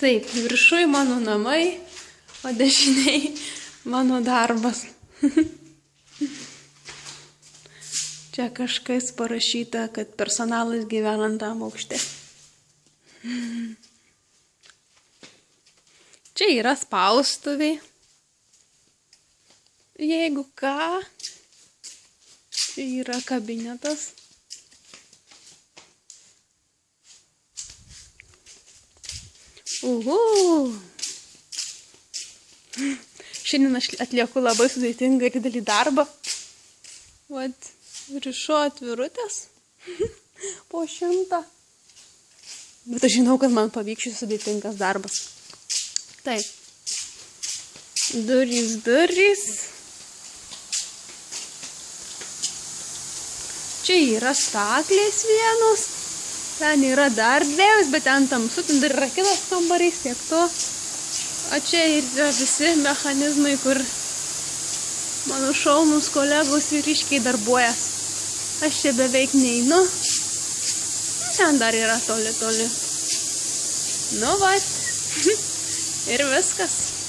Taip, viršui mano namai, o dešiniai mano darbas. Čia kažkas parašyta, kad personalas gyvena antram aukšte. Čia yra spaustuvė. Jeigu ką, čia yra kabinetas. Šiandien aš atlieku labai sudėtingą ir didelį darbą. Vat, rišu atvirutės po 100. Bet aš žinau, kad man pavyks šis sudėtingas darbas. Taip. Durys. Čia yra staklės vienos. Ten yra dar 2, bet ten tamsu, ten dar yra kitas kambarys, tiek to. O čia yra visi mechanizmai, kur mano šaunūs kolegos vyriškiai darbuojas. Aš čia beveik neinu. Ten dar yra toli. Nu vat. Ir viskas.